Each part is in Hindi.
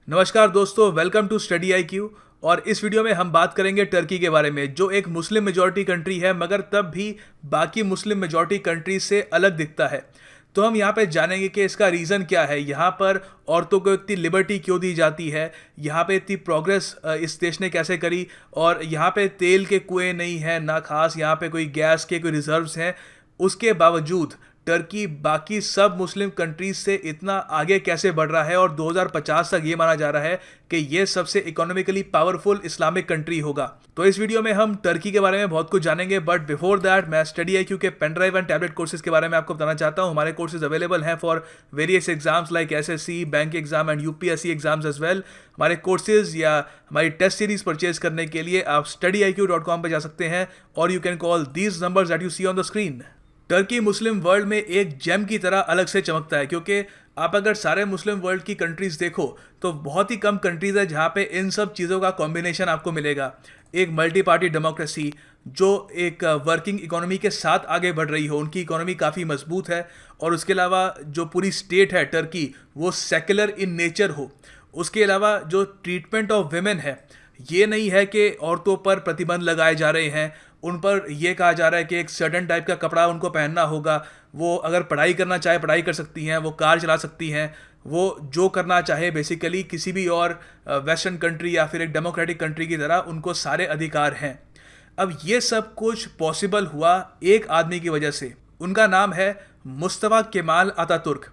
नमस्कार दोस्तों, welcome to Study I Q. और इस वीडियो में हम बात करेंगे टर्की के बारे में, जो एक मुस्लिम मेजॉरिटी कंट्री है मगर तब भी बाकी मुस्लिम मेजॉरिटी कंट्री से अलग दिखता है। तो हम यहाँ पे जानेंगे कि इसका रीज़न क्या है, यहाँ पर औरतों को इतनी लिबर्टी क्यों दी जाती है, यहाँ पे इतनी प्रोग्रेस इस देश ने कैसे करी, और यहाँ पे तेल के कुएं नहीं हैं ना, खास यहाँ पे कोई गैस के कोई रिजर्व्स हैं। उसके बावजूद टर्की बाकी सब मुस्लिम कंट्रीज से इतना आगे कैसे बढ़ रहा है, और 2050 तक ये माना जा रहा है कि ये सबसे इकोनॉमिकली पावरफुल इस्लामिक कंट्री होगा। तो इस वीडियो में हम टर्की के बारे में बहुत कुछ जानेंगे, बट बिफोर दैट मैं स्टडी आई क्यू के pen drive and tablet courses के बारे में आपको बताना चाहता हूँ। हमारे कोर्सेज अवेलेबल हैं for various exams like SSC, bank exam and UPSC exams as well. हमारे कोर्सेज या हमारी टेस्ट सीरीज परचेज करने के लिए आप studiiq.com पर जा सकते हैं, और you can call these numbers that you see on the screen. Turkey Muslim world में एक जेम की तरह अलग से चमकता है, क्योंकि आप अगर सारे मुस्लिम वर्ल्ड की कंट्रीज़ देखो तो बहुत ही कम कंट्रीज़ है जहाँ पे इन सब चीज़ों का कॉम्बिनेशन आपको मिलेगा। एक मल्टी पार्टी डेमोक्रेसी जो एक वर्किंग इकोनॉमी के साथ आगे बढ़ रही हो, उनकी इकोनॉमी काफ़ी मजबूत है, और उसके अलावा जो पूरी स्टेट है टर्की वो सेकुलर इन नेचर हो। उसके अलावा जो ट्रीटमेंट ऑफ वेमेन है, ये नहीं है कि औरतों पर प्रतिबंध लगाए जा रहे हैं, उन पर यह कहा जा रहा है कि एक सर्टन टाइप का कपड़ा उनको पहनना होगा। वो अगर पढ़ाई करना चाहे पढ़ाई कर सकती हैं, वो कार चला सकती हैं, वो जो करना चाहे बेसिकली किसी भी और वेस्टर्न कंट्री या फिर एक डेमोक्रेटिक कंट्री की तरह उनको सारे अधिकार हैं। अब ये सब कुछ पॉसिबल हुआ एक आदमी की वजह से। उनका नाम है मुस्तफ़ा केमाल अतातुर्क।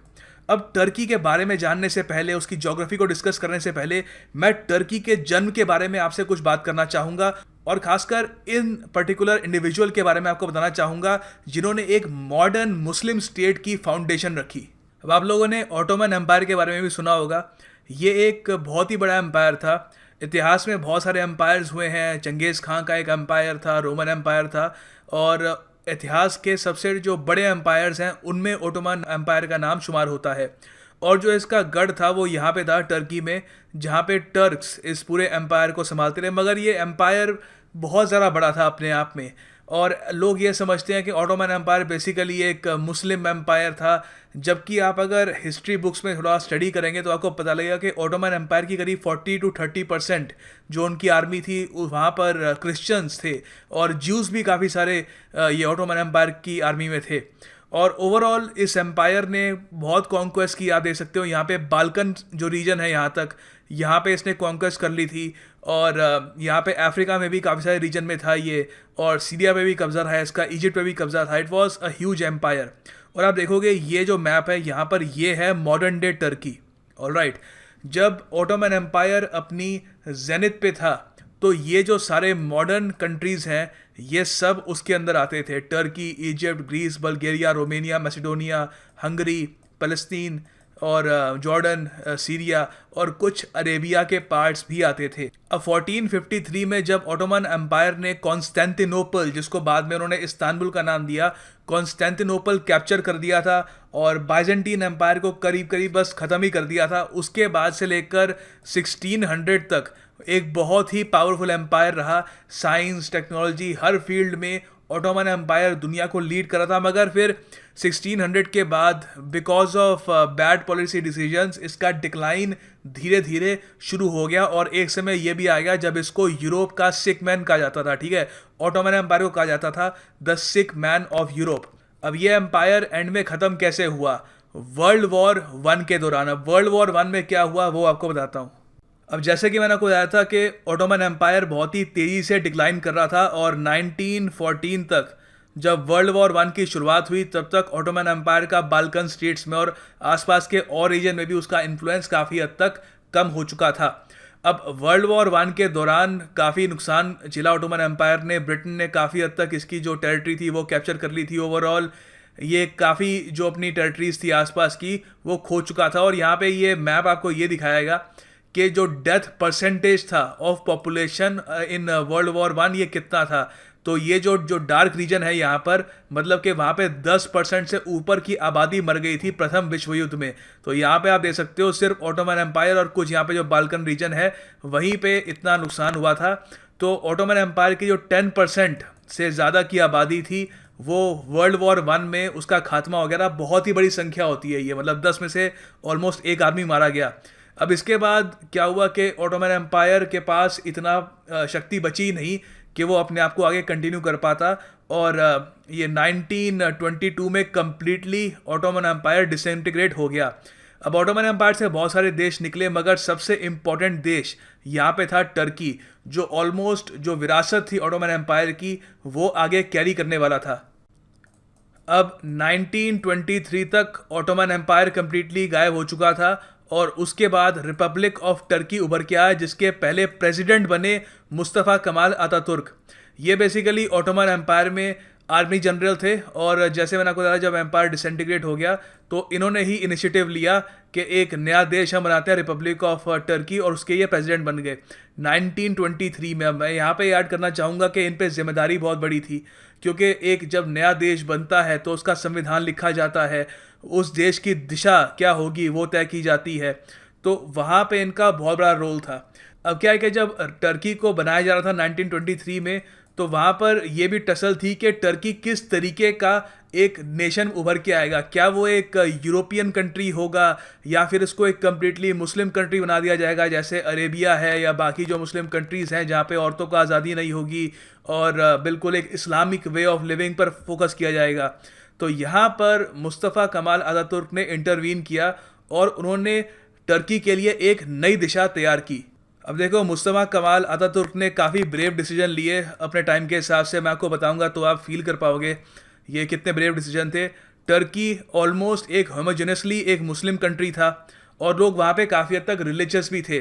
अब टर्की के बारे में जानने से पहले, उसकी ज्योग्राफी को डिस्कस करने से पहले, मैं टर्की के जन्म के बारे में आपसे कुछ बात करना चाहूँगा, और खासकर इन पर्टिकुलर इंडिविजुअल के बारे में आपको बताना चाहूँगा जिन्होंने एक मॉडर्न मुस्लिम स्टेट की फाउंडेशन रखी। अब आप लोगों ने ऑटोमन एम्पायर के बारे में भी सुना होगा। ये एक बहुत ही बड़ा एम्पायर था। इतिहास में बहुत सारे एम्पायर्स हुए हैं। चंगेज़ खां का एक एम्पायर था, रोमन एम्पायर था, और इतिहास के सबसे जो बड़े एम्पायर्स हैं उनमें ओटोमन एम्पायर का नाम शुमार होता है। और जो इसका गढ़ था वो यहाँ पे था टर्की में, जहाँ पे टर्क्स इस पूरे एम्पायर को संभालते रहे। मगर ये एम्पायर बहुत ज़्यादा बड़ा था अपने आप में, और लोग ये समझते हैं कि ऑटोमन एम्पायर बेसिकली एक मुस्लिम एम्पायर था, जबकि आप अगर हिस्ट्री बुक्स में थोड़ा स्टडी करेंगे तो आपको पता लगेगा कि ऑटोमन एम्पायर की करीब 40 to 30% जो उनकी आर्मी थी वहाँ पर क्रिश्चियंस थे, और ज्यूज़ भी काफ़ी सारे ये ऑटोमन एम्पायर की आर्मी में थे। और ओवरऑल इस एम्पायर ने बहुत कॉन्क्वेस्ट की। आप देख सकते हो यहाँ पे बाल्कन जो रीजन है यहाँ पे इसने कॉन्क्वेस्ट कर ली थी, और यहाँ पे अफ्रीका में भी काफ़ी सारे रीजन में था ये, और सीरिया पे भी कब्जा था इसका, इजिप्ट पे भी कब्जा था। It was a huge empire. और आप देखोगे ये जो मैप है यहाँ पर, ये है मॉडर्न डे टर्की। ऑलराइट, जब ऑटोमन एम्पायर अपनी जेनिथ पे था तो ये जो सारे मॉडर्न कंट्रीज़ हैं ये सब उसके अंदर आते थे। Turkey, Egypt, Greece, Bulgaria, Romania, Macedonia, Hungary, फ़लस्तीन, और जॉर्डन, सीरिया, और कुछ अरेबिया के पार्ट्स भी आते थे। अब 1453 में जब ऑटोमन एम्पायर ने कॉन्स्टेंटिनोपल, जिसको बाद में उन्होंने इस्तांबुल का नाम दिया, कॉन्स्टेंटिनोपल कैप्चर कर दिया था और बाइजेंटीन एम्पायर को करीब करीब बस ख़त्म ही कर दिया था। उसके बाद से लेकर 1600 तक एक बहुत ही पावरफुल एम्पायर रहा। साइंस, टेक्नोलॉजी, हर फील्ड में ऑटोमन एम्पायर दुनिया को लीड कर रहा था। मगर फिर 1600 के बाद because of bad policy decisions इसका डिक्लाइन धीरे धीरे शुरू हो गया, और एक समय ये भी आ गया जब इसको यूरोप का सिक मैन कहा जाता था। ठीक है, ऑटोमन एम्पायर को कहा जाता था the sick man of Europe. अब ये एम्पायर एंड में ख़त्म कैसे हुआ? वर्ल्ड वॉर वन के दौरान। अब वर्ल्ड वॉर वन में क्या हुआ वो आपको बताता हूँ। अब जैसे कि मैंने आपको बताया था कि ऑटोमन एम्पायर बहुत ही तेज़ी से डिक्लाइन कर रहा था, और 1914 तक जब वर्ल्ड वॉर वन की शुरुआत हुई तब तक ऑटोमन एम्पायर का बाल्कन स्टेट्स में और आसपास के और रीजन में भी उसका इन्फ्लुएंस काफ़ी हद तक कम हो चुका था। अब वर्ल्ड वॉर वन के दौरान काफ़ी नुकसान झेला ऑटोमन एम्पायर ने। ब्रिटेन ने काफ़ी हद तक इसकी जो टेरिटरी थी वो कैप्चर कर ली थी। ओवरऑल ये काफ़ी जो अपनी टेरिटरीज थी आसपास की वो खो चुका था। और यहाँ पे ये मैप आपको ये दिखाएगा कि जो डेथ परसेंटेज था of population in world war one ये कितना था। तो ये जो जो डार्क रीजन है यहाँ पर, मतलब कि वहाँ पे 10% से ऊपर की आबादी मर गई थी प्रथम विश्व युद्ध में। तो यहाँ पे आप देख सकते हो सिर्फ ऑटोमन एम्पायर और कुछ यहाँ पे जो बाल्कन रीजन है वहीं पे इतना नुकसान हुआ था। तो ऑटोमन एम्पायर की जो 10% से ज़्यादा की आबादी थी वो वर्ल्ड वॉर वन में उसका खात्मा हो गया था। बहुत ही बड़ी संख्या होती है ये, मतलब 10 में से ऑलमोस्ट एक आदमी मारा गया। अब इसके बाद क्या हुआ कि ऑटोमन एम्पायर के पास इतना शक्ति बची नहीं कि वो अपने आप को आगे कंटिन्यू कर पाता, और ये 1922 में कम्प्लीटली ऑटोमन एम्पायर डिसइंटीग्रेट हो गया। अब ऑटोमन एम्पायर से बहुत सारे देश निकले, मगर सबसे इम्पोर्टेंट देश यहाँ पे था टर्की, जो ऑलमोस्ट जो विरासत थी ऑटोमन एम्पायर की वो आगे कैरी करने वाला था। अब 1923 तक ऑटोमन एम्पायर कम्प्लीटली गायब हो चुका था, और उसके बाद रिपब्लिक ऑफ टर्की उभर के आया, जिसके पहले प्रेसिडेंट बने मुस्तफ़ा कमाल अतातुर्क। ये बेसिकली ऑटोमन एम्पायर में आर्मी जनरल थे, और जैसे मैंने आपको बताया जब एम्पायर डिसइंटीग्रेट हो गया तो इन्होंने ही इनिशिएटिव लिया कि एक नया देश हम बनाते हैं, रिपब्लिक ऑफ टर्की, और उसके ये प्रेसिडेंट बन गए 1923 में। अब मैं यहाँ पे ऐड करना चाहूँगा कि इन पे जिम्मेदारी बहुत बड़ी थी, क्योंकि एक जब नया देश बनता है तो उसका संविधान लिखा जाता है, उस देश की दिशा क्या होगी वो तय की जाती है, तो वहाँ पे इनका बहुत बड़ा रोल था। अब क्या है कि जब टर्की को बनाया जा रहा था 1923 में, तो वहाँ पर यह भी टसल थी कि टर्की किस तरीके का एक नेशन उभर के आएगा। क्या वो एक यूरोपियन कंट्री होगा, या फिर इसको एक कम्प्लीटली मुस्लिम कंट्री बना दिया जाएगा जैसे अरेबिया है या बाकी जो मुस्लिम कंट्रीज़ हैं जहाँ पे औरतों को आज़ादी नहीं होगी, और बिल्कुल एक इस्लामिक वे ऑफ लिविंग पर फोकस किया जाएगा। तो यहाँ पर मुस्तफ़ा कमाल अतातुर्क ने इंटरवीन किया और उन्होंने टर्की के लिए एक नई दिशा तैयार की। अब देखो, मुस्तफ़ा कमाल अतातुर्क ने काफ़ी ब्रेव डिसीजन लिए अपने टाइम के हिसाब से। मैं आपको बताऊंगा तो आप फील कर पाओगे ये कितने ब्रेव डिसीजन थे। टर्की ऑलमोस्ट एक होमोजेनसली एक मुस्लिम कंट्री था, और लोग वहाँ पे काफ़ी हद तक रिलीजियस भी थे।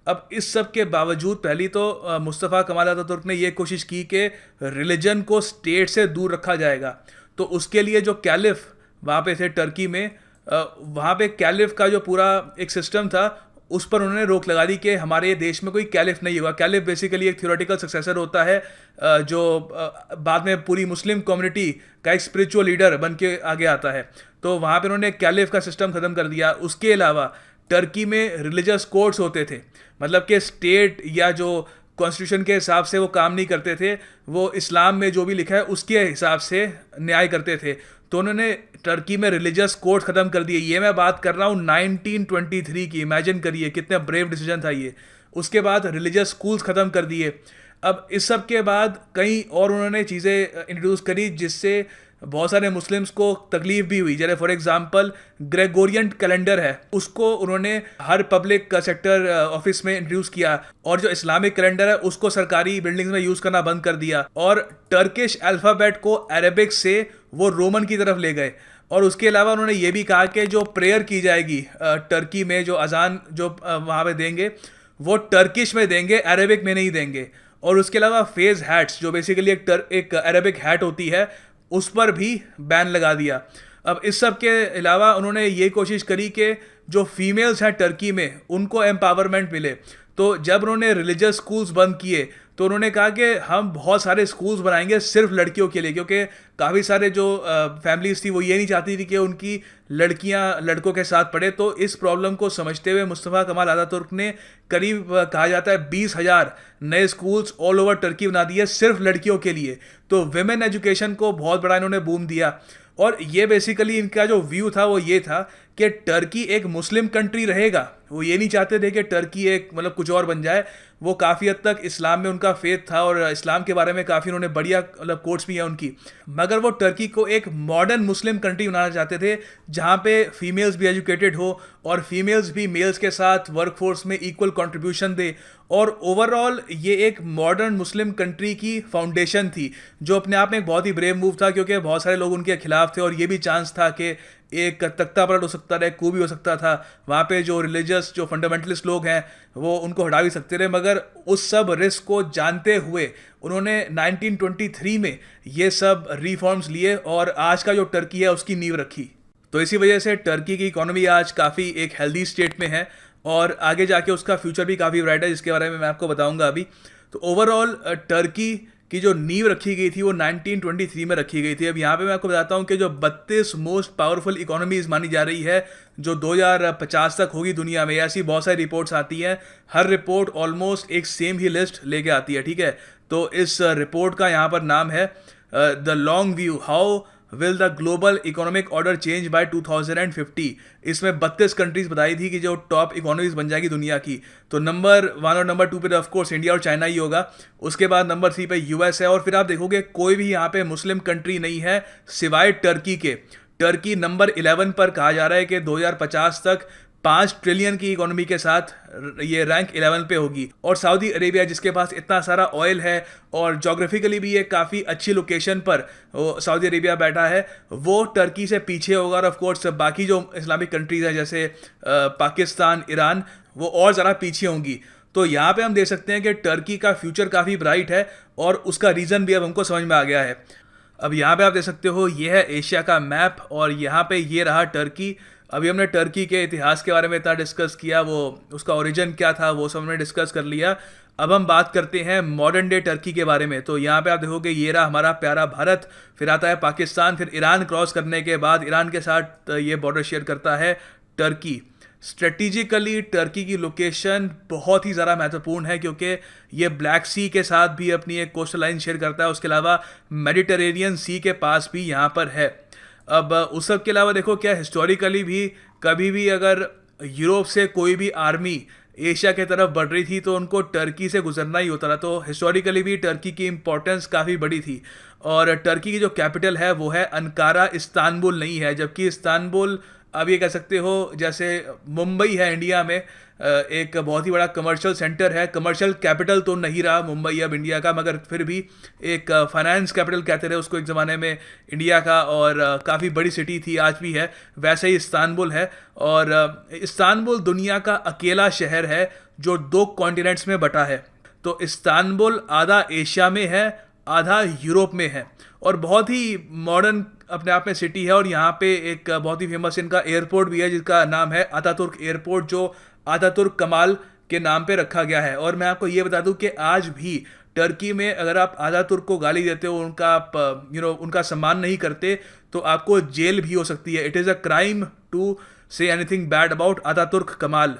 अब इस सब के बावजूद पहली तो मुस्तफ़ा कमाल अतातुर्क ने ये कोशिश की कि रिलीजन को स्टेट से दूर रखा जाएगा। तो उसके लिए जो कैलिफ वहाँ पे थे टर्की में, वहाँ पे कैलिफ का जो पूरा एक सिस्टम था उस पर उन्होंने रोक लगा दी कि हमारे देश में कोई कैलिफ नहीं होगा। कैलिफ बेसिकली एक थ्योरेटिकल सक्सेसर होता है जो बाद में पूरी मुस्लिम कम्युनिटी का एक स्पिरिचुअल लीडर बन के आगे आता है। तो वहाँ पे उन्होंने कैलिफ का सिस्टम ख़त्म कर दिया। उसके अलावा टर्की में रिलीजियस कोर्ट्स होते थे, मतलब कि स्टेट या जो कॉन्स्टिट्यूशन के हिसाब से वो काम नहीं करते थे, वो इस्लाम में जो भी लिखा है उसके हिसाब से न्याय करते थे। तो उन्होंने टर्की में रिलीजियस कोर्ट ख़त्म कर दिए। ये मैं बात कर रहा हूँ 1923 की। इमेजिन करिए कितने ब्रेव डिसीजन था ये। उसके बाद रिलीजियस स्कूल्स ख़त्म कर दिए। अब इस सब के बाद कई और उन्होंने चीज़ें इंट्रोड्यूस करी जिससे बहुत सारे मुस्लिम्स को तकलीफ भी हुई। जैसे फॉर एग्जांपल ग्रेगोरियन कैलेंडर है, उसको उन्होंने हर पब्लिक सेक्टर ऑफिस में इंट्रोड्यूस किया, और जो इस्लामिक कैलेंडर है उसको सरकारी बिल्डिंग्स में यूज़ करना बंद कर दिया, और टर्किश अल्फ़ाबेट को अरेबिक से वो रोमन की तरफ ले गए। और उसके अलावा उन्होंने ये भी कहा कि जो प्रेयर की जाएगी टर्की में, जो अजान जो वहाँ पे देंगे वो टर्किश में देंगे, अरेबिक में नहीं देंगे। और उसके अलावा फेज हैट्स जो बेसिकली एक अरेबिक हैट होती है उस पर भी बैन लगा दिया। अब इस सब के अलावा उन्होंने ये कोशिश करी कि जो फीमेल्स हैं टर्की में उनको एम्पावरमेंट मिले। तो जब उन्होंने रिलीजियस स्कूल्स बंद किए तो उन्होंने कहा कि हम बहुत सारे स्कूल्स बनाएंगे सिर्फ लड़कियों के लिए, क्योंकि काफ़ी सारे जो फैमिलीज थी वो ये नहीं चाहती थी कि उनकी लड़कियां लड़कों के साथ पढ़े। तो इस प्रॉब्लम को समझते हुए मुस्तफ़ा कमाल अतातुर्क ने करीब कहा जाता है 20,000 नए स्कूल्स ऑल ओवर टर्की बना दिए सिर्फ लड़कियों के लिए। तो विमेन एजुकेशन को बहुत बड़ा इन्होंने बूम दिया। और ये बेसिकली इनका जो व्यू था वो ये था कि टर्की एक मुस्लिम कंट्री रहेगा। वो ये नहीं चाहते थे कि टर्की एक मतलब कुछ और बन जाए। वो काफ़ी हद तक इस्लाम में उनका फेथ था, और इस्लाम के बारे में काफ़ी उन्होंने बढ़िया मतलब कोट्स भी हैं उनकी। मगर वो टर्की को एक मॉडर्न मुस्लिम कंट्री बनाना चाहते थे जहाँ पे फीमेल्स भी एजुकेटेड हो, और फीमेल्स भी मेल्स के साथ वर्कफोर्स में इक्वल कंट्रीब्यूशन दे। और ओवरऑल ये एक मॉडर्न मुस्लिम कंट्री की फाउंडेशन थी, जो अपने आप में एक बहुत ही ब्रेव मूव था, क्योंकि बहुत सारे लोग उनके खिलाफ थे और ये भी चांस था कि एक तख्ता पलट हो सकता था, कू भी हो सकता था। वहाँ पे जो रिलीजियस जो फंडामेंटलिस्ट लोग हैं वो उनको हटा भी सकते थे। मगर उस सब रिस्क को जानते हुए उन्होंने 1923 में ये सब रिफॉर्म्स लिए और आज का जो टर्की है उसकी नींव रखी। तो इसी वजह से टर्की की इकोनॉमी आज काफ़ी एक हेल्दी स्टेट में है, और आगे जाके उसका फ्यूचर भी काफ़ी ब्राइट है, जिसके बारे में मैं आपको बताऊंगा अभी। तो ओवरऑल टर्की की जो नींव रखी गई थी वो 1923 में रखी गई थी। अब यहाँ पे मैं आपको बताता हूँ कि जो 32 मोस्ट पावरफुल इकोनॉमीज मानी जा रही है जो 2050 तक होगी दुनिया में, ऐसी बहुत सारी रिपोर्ट्स आती हैं। हर रिपोर्ट ऑलमोस्ट एक सेम ही लिस्ट लेके आती है, ठीक है। तो इस रिपोर्ट का यहाँ पर नाम है the long view, how will the global economic order change bye 2050। इसमें 32 कंट्रीज बताई थी कि जो टॉप इकोनॉमीज बन जाएगी दुनिया की। तो नंबर 1 और नंबर 2 पे ऑफ कोर्स इंडिया और चाइना ही होगा। उसके बाद नंबर 3 पे यूएस है, और फिर आप देखोगे कोई भी यहाँ पे मुस्लिम कंट्री नहीं है सिवाय टर्की के। टर्की नंबर 11 पर कहा जा रहा है कि 2050 तक 5 ट्रिलियन की इकोनॉमी के साथ ये रैंक 11 पे होगी। और सऊदी अरेबिया जिसके पास इतना सारा ऑयल है और जोग्राफिकली भी ये काफ़ी अच्छी लोकेशन पर सऊदी अरेबिया बैठा है, वो टर्की से पीछे होगा। और ऑफ कोर्स बाकी जो इस्लामिक कंट्रीज हैं जैसे पाकिस्तान, ईरान, वो और ज़रा पीछे होंगी। तो यहाँ पे हम देख सकते हैं कि टर्की का फ्यूचर काफ़ी ब्राइट है, और उसका रीज़न भी अब हमको समझ में आ गया है। अब यहाँ पे आप देख सकते हो ये है एशिया का मैप, और यहाँ पे ये रहा टर्की। अभी हमने टर्की के इतिहास के बारे में इतना डिस्कस किया, वो उसका ओरिजिन क्या था वो सब हमने डिस्कस कर लिया। अब हम बात करते हैं मॉडर्न डे टर्की के बारे में। तो यहाँ पे आप देखोगे ये रहा हमारा प्यारा भारत, फिर आता है पाकिस्तान, फिर ईरान क्रॉस करने के बाद ईरान के साथ ये बॉर्डर शेयर करता है टर्की। स्ट्रेटिजिकली टर्की की लोकेशन बहुत ही ज़्यादा महत्वपूर्ण है, क्योंकि ये ब्लैक सी के साथ भी अपनी एक कोस्टल लाइन शेयर करता है। उसके अलावा मेडिटरेनियन सी के पास भी यहाँ पर है। अब उस सब के अलावा देखो क्या हिस्टोरिकली भी कभी भी अगर यूरोप से कोई भी आर्मी एशिया के तरफ बढ़ रही थी तो उनको टर्की से गुजरना ही होता था। तो हिस्टोरिकली भी टर्की की इम्पोर्टेंस काफ़ी बड़ी थी। और टर्की की जो कैपिटल है वो है अंकारा, इस्तांबुल नहीं है। जबकि इस्तांबुल अब ये कह सकते हो जैसे मुंबई है इंडिया में, एक बहुत ही बड़ा कमर्शियल सेंटर है। कमर्शियल कैपिटल तो नहीं रहा मुंबई अब इंडिया का, मगर फिर भी एक फाइनेंस कैपिटल कहते रहे उसको एक ज़माने में इंडिया का, और काफ़ी बड़ी सिटी थी, आज भी है। वैसे ही इस्तांबुल है, और इस्तांबुल दुनिया का अकेला शहर है जो 2 कॉन्टिनेंट्स में बटा है। तो इस्तांबुल आधा एशिया में है, आधा यूरोप में है, और बहुत ही मॉडर्न अपने आप में सिटी है। और यहाँ पे एक बहुत ही फेमस इनका एयरपोर्ट भी है जिसका नाम है आतातुर्क एयरपोर्ट, जो आतातुर्क कमाल के नाम पे रखा गया है। और मैं आपको ये बता दूं कि आज भी टर्की में अगर आप आतातुर्क को गाली देते हो, उनका आप उनका सम्मान नहीं करते, तो आपको जेल भी हो सकती है। It is a crime to say anything bad about Ataturk Kemal.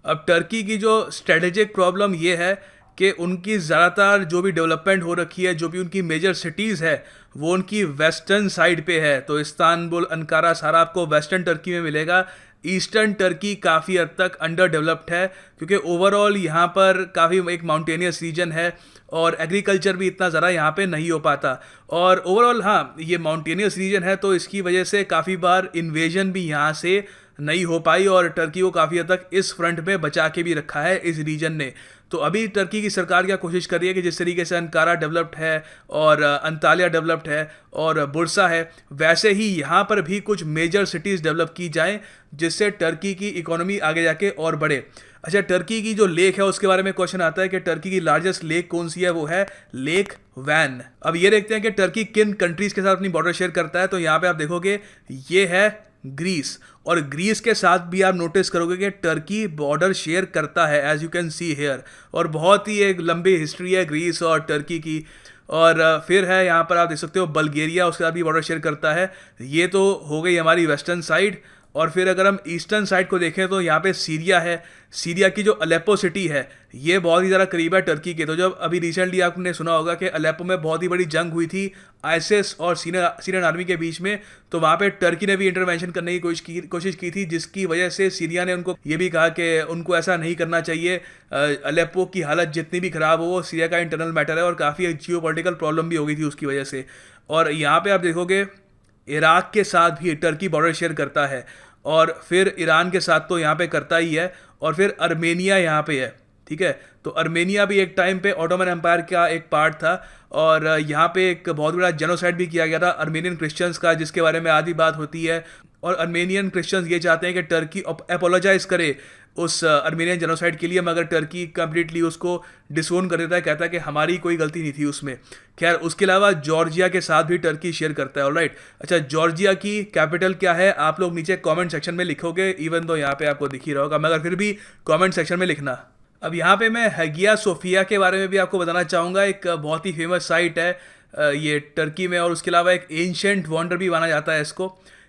अब टर्की की जो स्ट्रेटेजिक प्रॉब्लम ये है कि उनकी ज़्यादातर जो भी डेवलपमेंट हो रखी है, जो भी उनकी मेजर सिटीज़ है, वो उनकी वेस्टर्न साइड पे है। तो इस्तांबुल, अंकारा सारा आपको वेस्टर्न टर्की में मिलेगा। ईस्टर्न टर्की काफ़ी हद तक अंडर डेवलप्ड है, क्योंकि ओवरऑल यहाँ पर काफ़ी एक माउंटेनियस रीजन है, और एग्रीकल्चर भी इतना ज़रा यहाँ पे नहीं हो पाता। और ओवरऑल हाँ, ये माउंटेनियस रीजन है, तो इसकी वजह से काफ़ी बार इन्वेजन भी यहाँ से नहीं हो पाई, और टर्की को काफ़ी हद तक इस फ्रंट में बचा के भी रखा है इस रीजन ने। तो अभी टर्की की सरकार क्या कोशिश कर रही है कि जिस तरीके से अंकारा डेवलप्ड है, और अंतालिया डेवलप्ड है, और बुर्सा है, वैसे ही यहाँ पर भी कुछ मेजर सिटीज़ डेवलप की जाएं, जिससे टर्की की इकोनॉमी आगे जाके और बढ़े। अच्छा, टर्की की जो लेक है उसके बारे में क्वेश्चन आता है कि टर्की की लार्जेस्ट लेक कौन सी है, वो है लेक वैन। अब ये देखते हैं कि टर्की किन कंट्रीज़ के साथ अपनी बॉर्डर शेयर करता है। तो यहाँ पे आप देखोगे ये है ग्रीस, और ग्रीस के साथ भी आप नोटिस करोगे कि टर्की बॉर्डर शेयर करता है, as you can see here. और बहुत ही एक लंबी हिस्ट्री है ग्रीस और टर्की की। और फिर है यहाँ पर आप देख सकते हो बल्गेरिया, उसके साथ भी बॉर्डर शेयर करता है। ये तो हो गई हमारी वेस्टर्न साइड। और फिर अगर हम ईस्टर्न साइड को देखें तो यहाँ पे सीरिया है। सीरिया की जो अलेप्पो सिटी है ये बहुत ही ज़्यादा करीब है टर्की के। तो जब अभी रिसेंटली आपने सुना होगा कि अलेप्पो में बहुत ही बड़ी जंग हुई थी आईएसआईएस और सीरियन आर्मी के बीच में, तो वहाँ पे टर्की ने भी इंटरवेंशन करने की कोशिश की थी, जिसकी वजह से सीरिया ने उनको ये भी कहा कि उनको ऐसा नहीं करना चाहिए। अलेप्पो की हालत जितनी भी ख़राब हो, वो सीरिया का इंटरनल मैटर है, और काफ़ी जियोपॉलिटिकल प्रॉब्लम भी हो गई थी उसकी वजह से। और यहाँ पर आप देखोगे इराक के साथ भी टर्की बॉर्डर शेयर करता है, और फिर ईरान के साथ तो यहाँ पे करता ही है, और फिर अर्मेनिया यहाँ पे है। ठीक है, तो अर्मेनिया भी एक टाइम पे ऑटोमन एम्पायर का एक पार्ट था, और यहाँ पे एक बहुत बड़ा जेनोसाइड भी किया गया था अर्मेनियन क्रिश्चियंस का, जिसके बारे में आधी बात होती है। और अर्मेनियन क्रिश्चियंस ये चाहते हैं कि टर्की अपोलोजाइज करे उस अर्मेनियन जेनोसाइड के लिए, मगर टर्की कंप्लीटली उसको डिसोन कर देता है, कहता है कि हमारी कोई गलती नहीं थी उसमें। खैर, उसके अलावा जॉर्जिया के साथ भी टर्की शेयर करता है। ऑलराइट, अच्छा, जॉर्जिया की कैपिटल क्या है आप लोग नीचे कमेंट सेक्शन में लिखोगे, इवन तो यहाँ पे आपको दिख ही रहा होगा, मगर फिर भी कमेंट सेक्शन में लिखना। अब यहाँ पे मैं हैगिया सोफिया के बारे में भी आपको बताना चाहूँगा। एक बहुत ही फेमस साइट है ये टर्की में, और उसके अलावा एक एंशेंट वंडर भी माना जाता है इसको।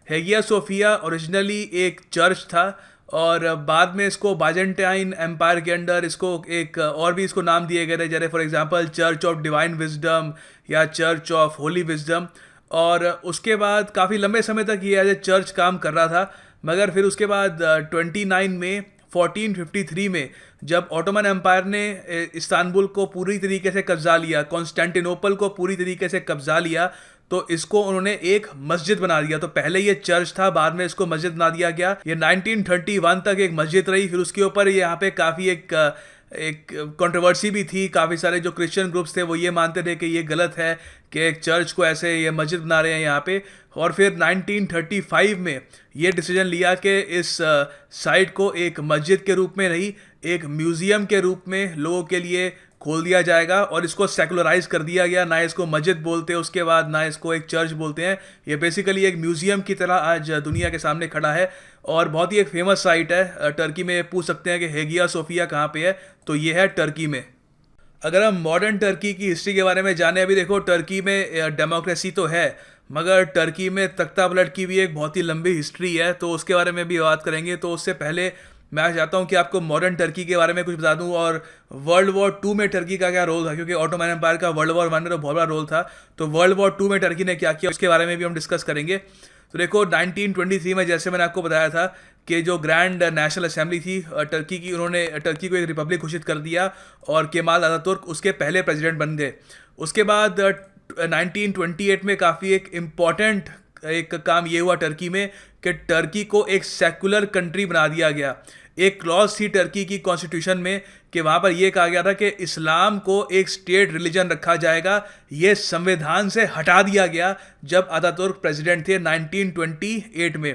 हैगिया सोफिया ओरिजिनली एक चर्च था, और बाद में इसको बाजेंटाइन एम्पायर के अंडर इसको एक और भी इसको नाम दिए गए थे, जैसे for example church of divine wisdom या चर्च ऑफ होली विजडम। और उसके बाद काफ़ी लंबे समय तक ये एज ए चर्च काम कर रहा था। मगर फिर उसके बाद 29 में 1453 में जब ऑटोमन एम्पायर ने इस्तांबुल को पूरी तरीके से कब्जा लिया, कॉन्स्टेंटिनोपल को पूरी तरीके से कब्जा लिया, तो इसको उन्होंने एक मस्जिद बना दिया। तो पहले ये चर्च था, बाद में इसको मस्जिद बना दिया गया। ये 1931 तक एक मस्जिद रही। फिर उसके ऊपर यहाँ पे काफ़ी एक कंट्रोवर्सी भी थी। काफ़ी सारे जो क्रिश्चियन ग्रुप्स थे वो ये मानते थे कि ये गलत है कि एक चर्च को ऐसे ये मस्जिद बना रहे हैं यहाँ पे। और फिर 1935 में ये डिसीजन लिया कि इस साइट को एक मस्जिद के रूप में नहीं, एक म्यूज़ियम के रूप में लोगों के लिए खोल दिया जाएगा और इसको सेकुलराइज कर दिया गया। ना इसको मस्जिद बोलते हैं उसके बाद, ना इसको एक चर्च बोलते हैं। ये बेसिकली एक म्यूज़ियम की तरह आज दुनिया के सामने खड़ा है और बहुत ही एक फेमस साइट है टर्की में। पूछ सकते हैं कि हेगिया सोफिया कहाँ पे है, तो ये है टर्की में। अगर हम मॉडर्न टर्की की हिस्ट्री के बारे में जाने, अभी देखो टर्की में डेमोक्रेसी तो है मगर टर्की में तख्ता पलट की भी एक बहुत ही लंबी हिस्ट्री है, तो उसके बारे में भी बात करेंगे। तो उससे पहले मैं चाहता हूँ कि आपको मॉडर्न टर्की के बारे में कुछ बता दूँ और वर्ल्ड वॉर 2 में टर्की का क्या रोल था, क्योंकि ऑटोमन एम्पायर का वर्ल्ड वॉर 1 में तो बहुत बड़ा रोल था। तो वर्ल्ड वॉर 2 में टर्की ने क्या किया उसके बारे में भी हम डिस्कस करेंगे। तो देखो 1923 में जैसे मैंने आपको बताया था कि जो ग्रैंड नेशनल असेंबली थी टर्की की, उन्होंने टर्की को एक रिपब्लिक घोषित कर दिया और केमाल अतातुर्क उसके पहले प्रेसिडेंट बन गए। उसके बाद 1928 में काफ़ी एक इम्पॉर्टेंट एक काम ये हुआ टर्की में कि टर्की को एक सेकुलर कंट्री बना दिया गया। एक क्लॉज थी टर्की की कॉन्स्टिट्यूशन में कि वहाँ पर यह कहा गया था कि इस्लाम को एक स्टेट रिलीजन रखा जाएगा। ये संविधान से हटा दिया गया जब अतातुर्क प्रेसिडेंट थे 1928 में।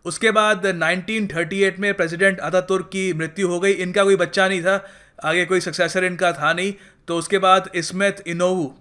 उसके बाद 1938 में प्रेसिडेंट अतातुर्क की मृत्यु हो गई। इनका कोई बच्चा नहीं था, आगे कोई सक्सेसर इनका था नहीं। तो उसके बाद इस्मेत इनोवू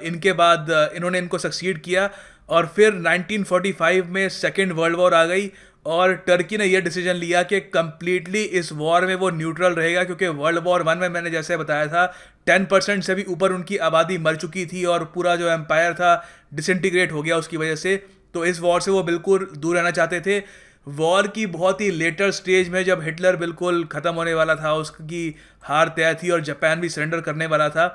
इनके बाद इन्होंने इनको सक्सीड किया और फिर 1945 में सेकेंड वर्ल्ड वॉर आ गई और टर्की ने यह डिसीजन लिया कि कम्प्लीटली इस वॉर में वो न्यूट्रल रहेगा, क्योंकि वर्ल्ड वॉर 1 में मैंने जैसे बताया था 10% से भी ऊपर उनकी आबादी मर चुकी थी और पूरा जो एम्पायर था डिसइंटीग्रेट हो गया उसकी वजह से। तो इस वॉर से वो बिल्कुल दूर रहना चाहते थे। वॉर की बहुत ही लेटर स्टेज में जब हिटलर बिल्कुल ख़त्म होने वाला था, उसकी हार तय थी और जापान भी सरेंडर करने वाला था,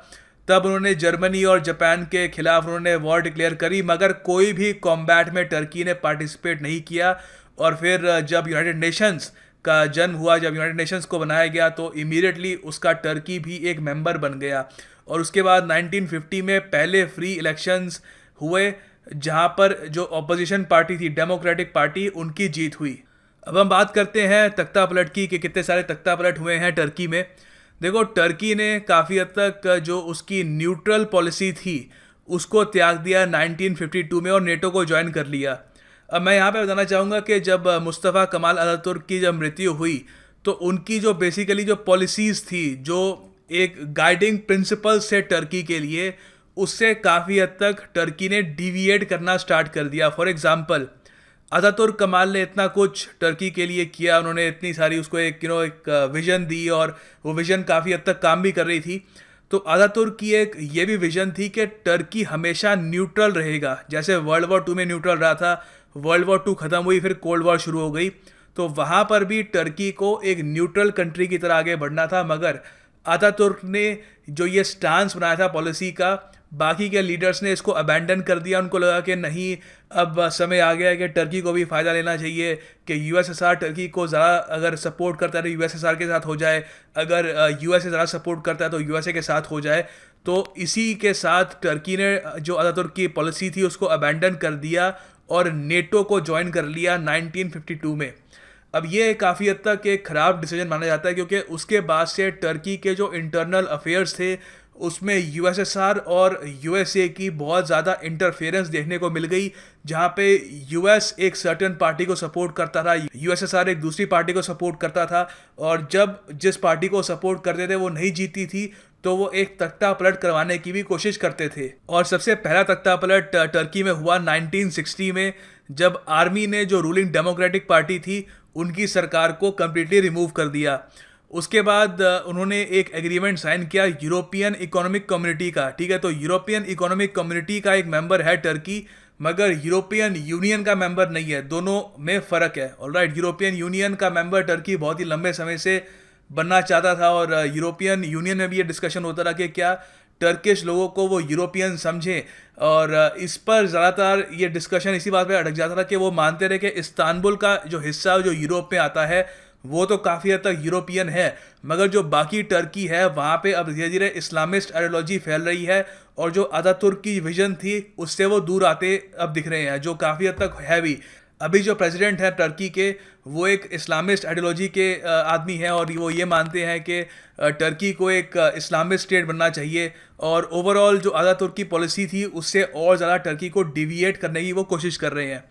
तब उन्होंने जर्मनी और जापान के खिलाफ उन्होंने वॉर डिक्लेयर करी। मगर कोई भी कॉम्बैट में टर्की ने पार्टिसिपेट नहीं किया। और फिर जब यूनाइटेड नेशंस का जन्म हुआ, जब यूनाइटेड नेशंस को बनाया गया, तो इमीडिएटली उसका टर्की भी एक मेंबर बन गया। और उसके बाद 1950 में पहले फ्री इलेक्शंस हुए जहां पर जो ऑपोजिशन पार्टी थी डेमोक्रेटिक पार्टी, उनकी जीत हुई। अब हम बात करते हैं तख्ता पलट की कि कितने सारे तख्ता पलट हुए हैं टर्की में। देखो टर्की ने काफ़ी हद तक जो उसकी न्यूट्रल पॉलिसी थी उसको त्याग दिया 1952 में और नेटो को ज्वाइन कर लिया। अब मैं यहाँ पे बताना चाहूँगा कि जब मुस्तफ़ा कमाल अतातुर्क की जब मृत्यु हुई तो उनकी जो बेसिकली जो पॉलिसीज़ थी, जो एक गाइडिंग प्रिंसिपल्स थे टर्की के लिए, उससे काफ़ी हद तक टर्की ने डिविएट करना स्टार्ट कर दिया। फॉर एग्ज़ाम्पल अतातुर्क कमाल ने इतना कुछ टर्की के लिए किया, उन्होंने इतनी सारी उसको एक विज़न दी और वो विज़न काफ़ी हद तक काम भी कर रही थी। तो अतातुर्क की एक ये भी विज़न थी कि टर्की हमेशा न्यूट्रल रहेगा, जैसे वर्ल्ड वॉर 2 में न्यूट्रल रहा था। वर्ल्ड वॉर 2 ख़त्म हुई, फिर कोल्ड वॉर शुरू हो गई, तो वहाँ पर भी टर्की को एक न्यूट्रल कंट्री की तरह आगे बढ़ना था। मगर अतातुर्क ने जो ये स्टांस बनाया था पॉलिसी का, बाकी के लीडर्स ने इसको अबैंडन कर दिया। उनको लगा कि नहीं, अब समय आ गया है कि टर्की को भी फ़ायदा लेना चाहिए, कि यूएसएसआर टर्की को ज़्यादा अगर सपोर्ट करता है तो यूएसएसआर के साथ हो जाए, अगर यूएसए ज़्यादा सपोर्ट करता है तो यूएसए के साथ हो जाए। तो इसी के साथ टर्की ने जो अतातुर्क की पॉलिसी थी उसको अबैंडन कर दिया और नेटो को ज्वाइन कर लिया 1952 में। अब ये काफ़ी हद तक एक ख़राब डिसीजन माना जाता है, क्योंकि उसके बाद से टर्की के जो इंटरनल अफेयर्स थे उसमें यूएसएसआर और यूएसए की बहुत ज़्यादा इंटरफेरेंस देखने को मिल गई, जहाँ पे यूएस एक सर्टेन पार्टी को सपोर्ट करता था, यूएसएसआर एक दूसरी पार्टी को सपोर्ट करता था, और जब जिस पार्टी को सपोर्ट करते थे वो नहीं जीती थी तो वो एक तख्ता पलट करवाने की भी कोशिश करते थे। और सबसे पहला तख्ता पलट टर्की में हुआ 1960 में, जब आर्मी ने जो रूलिंग डेमोक्रेटिक पार्टी थी उनकी सरकार को कम्प्लीटली रिमूव कर दिया। उसके बाद उन्होंने एक एग्रीमेंट साइन किया यूरोपियन इकोनॉमिक कम्युनिटी का, ठीक है। तो यूरोपियन इकोनॉमिक कम्युनिटी का एक मेंबर है टर्की, मगर यूरोपियन यूनियन का मेंबर नहीं है। दोनों में फ़र्क है। ऑलराइट, यूरोपियन यूनियन का मेंबर टर्की बहुत ही लंबे समय से बनना चाहता था और यूरोपियन यूनियन में भी ये डिस्कशन होता रहा कि क्या टर्किश लोगों को वो यूरोपियन समझें। और इस पर ज़्यादातर ये डिस्कशन इसी बात पे अटक जाता था कि वो मानते रहे कि इस्तांबुल का जो हिस्सा जो यूरोप में आता है वो तो काफ़ी हद तक यूरोपियन है, मगर जो बाकी टर्की है वहाँ पे अब धीरे धीरे इस्लामिस्ट आइडियोलॉजी फैल रही है, और जो अतातुर्क की विजन थी उससे वो दूर आते अब दिख रहे हैं, जो काफ़ी हद तक है भी। अभी जो प्रेसिडेंट है टर्की के, वो एक इस्लामिस्ट आइडियोलॉजी के आदमी हैं, और वो ये मानते हैं कि टर्की को एक इस्लामिस्ट स्टेट बनना चाहिए, और ओवरऑल जो अतातुर्की पॉलिसी थी उससे और ज़्यादा टर्की को डिविएट करने की वो कोशिश कर रहे हैं।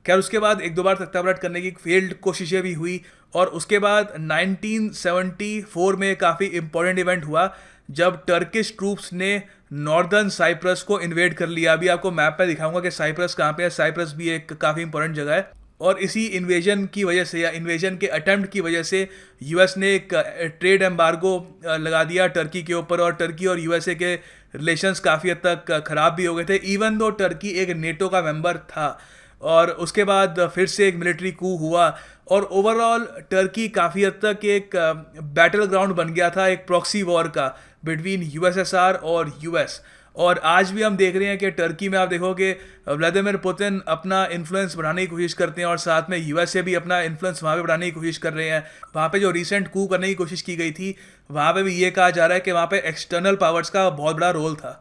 खैर उसके बाद एक दो बार तख्तापलट करने की फेल्ड कोशिशें भी हुई, और उसके बाद 1974 में काफ़ी इंपॉर्टेंट इवेंट हुआ जब टर्किश ट्रूप्स ने नॉर्दर्न साइप्रस को इन्वेड कर लिया। अभी आपको मैप पे दिखाऊंगा कि साइप्रस कहाँ पे है। साइप्रस भी एक काफ़ी इंपॉर्टेंट जगह है, और इसी इन्वेजन की वजह से या इन्वेजन के अटेम्प्ट की वजह से यूएस ने एक ट्रेड एम्बार्गो लगा दिया टर्की के ऊपर, और टर्की और यूएसए के रिलेशंस काफ़ी हद तक ख़राब भी हो गए थे, इवन दो टर्की एक नेटो का मेंबर था। और उसके बाद फिर से एक मिलिट्री कू हुआ, और ओवरऑल टर्की काफ़ी हद तक एक बैटल ग्राउंड बन गया था, एक प्रॉक्सी वॉर का बिटवीन यूएसएसआर और यूएस। और आज भी हम देख रहे हैं कि टर्की में आप देखोगे व्लादिमीर पुतिन अपना इन्फ्लुएंस बढ़ाने की कोशिश करते हैं, और साथ में यूएसए भी अपना इन्फ्लुएंस वहाँ पे बढ़ाने की कोशिश कर रहे हैं। वहाँ पे जो रिसेंट कू करने की कोशिश की गई थी, वहाँ पे भी ये कहा जा रहा है कि वहाँ पे एक्सटर्नल पावर्स का बहुत बड़ा रोल था।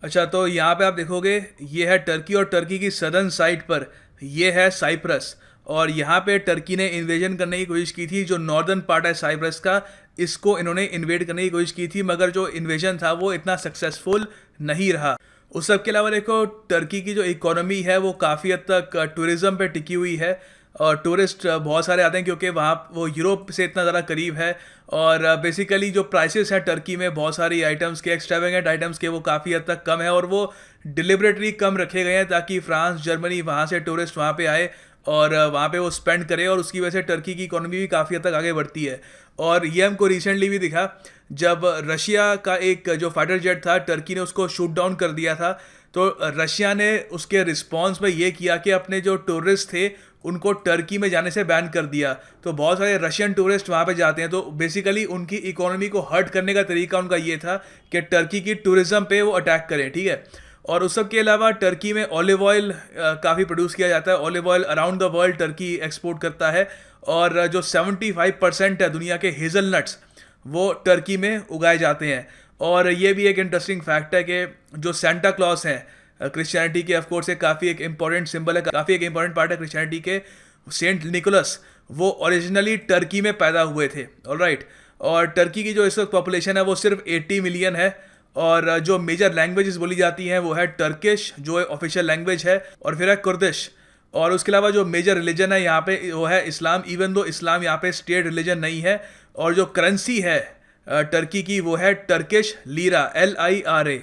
अच्छा, तो यहाँ पे आप देखोगे ये है टर्की, और टर्की की सदर्न साइड पर ये है साइप्रस, और यहाँ पे टर्की ने इन्वेजन करने की कोशिश की थी। जो नॉर्दर्न पार्ट है साइप्रस का, इसको इन्होंने इन्वेड करने की कोशिश की थी, मगर जो इन्वेजन था वो इतना सक्सेसफुल नहीं रहा। उस सब के अलावा देखो टर्की की जो इकोनॉमी है वो काफ़ी हद तक टूरिज़्म पे टिकी हुई है, और टूरिस्ट बहुत सारे आते हैं क्योंकि वहाँ वो यूरोप से इतना ज़्यादा करीब है। और बेसिकली जो प्राइसेस हैं टर्की में बहुत सारी आइटम्स के, एक्स्ट्रावेगेंट आइटम्स के, वो काफ़ी हद तक कम है, और वो डिलिबरेटली कम रखे गए हैं ताकि फ्रांस, जर्मनी, वहाँ से टूरिस्ट वहाँ पे आए और वहाँ पे वो स्पेंड करे, और उसकी वजह से टर्की की इकोनॉमी भी काफ़ी हद तक आगे बढ़ती है। और ये हमको रिसेंटली भी दिखा जब रशिया का एक जो फाइटर जेट था, टर्की ने उसको शूट डाउन कर दिया था, तो रशिया ने उसके रिस्पॉन्स में ये किया कि अपने जो टूरिस्ट थे उनको टर्की में जाने से बैन कर दिया। तो बहुत सारे रशियन टूरिस्ट वहाँ पे जाते हैं, तो बेसिकली उनकी इकोनॉमी को हर्ट करने का तरीका उनका ये था कि टर्की की टूरिज़्म पे वो अटैक करें, ठीक है। और उस सब के अलावा टर्की में ऑलिव ऑयल काफ़ी प्रोड्यूस किया जाता है। Olive oil around the world Turkey export करता है, और जो 75% है दुनिया के हेज़लनट्स वो टर्की में उगाए जाते हैं। और ये भी एक इंटरेस्टिंग फैक्ट है कि जो सेंटा क्लॉस हैं क्रिश्चियनिटी के, ऑफ कोर्स एक काफ़ी एक इंपॉर्टेंट सिंबल है, काफ़ी एक इंपॉर्टेंट पार्ट है क्रिश्चियनिटी के। सेंट निकोलस वो ओरिजिनली टर्की में पैदा हुए थे, ऑलराइट। और टर्की की जो इस वक्त पॉपुलेशन है वो सिर्फ 80 मिलियन है, और जो मेजर लैंग्वेजेस बोली जाती हैं वो है टर्किश जो ऑफिशियल लैंग्वेज है, और फिर है कुर्दिश। और उसके अलावा जो मेजर रिलीजन है यहाँ पे वो है इस्लाम, इवन दो इस्लाम यहाँ पे स्टेट रिलीजन नहीं है। और जो करेंसी है टर्की की वो है टर्किश लीरा, LIRA।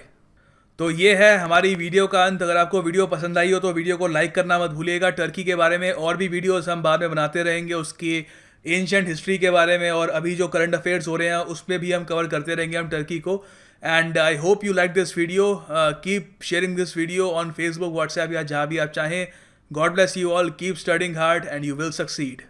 तो ये है हमारी वीडियो का अंत। अगर आपको वीडियो पसंद आई हो तो वीडियो को लाइक करना मत भूलिएगा। टर्की के बारे में और भी वीडियोस हम बाद में बनाते रहेंगे, उसकी एंशिएंट हिस्ट्री के बारे में, और अभी जो करंट अफेयर्स हो रहे हैं उसमें भी हम कवर करते रहेंगे हम टर्की को। And I hope you like this video, keep sharing this video on Facebook, WhatsApp या जहाँ भी आप चाहें। God bless you all, keep studying hard and you will succeed.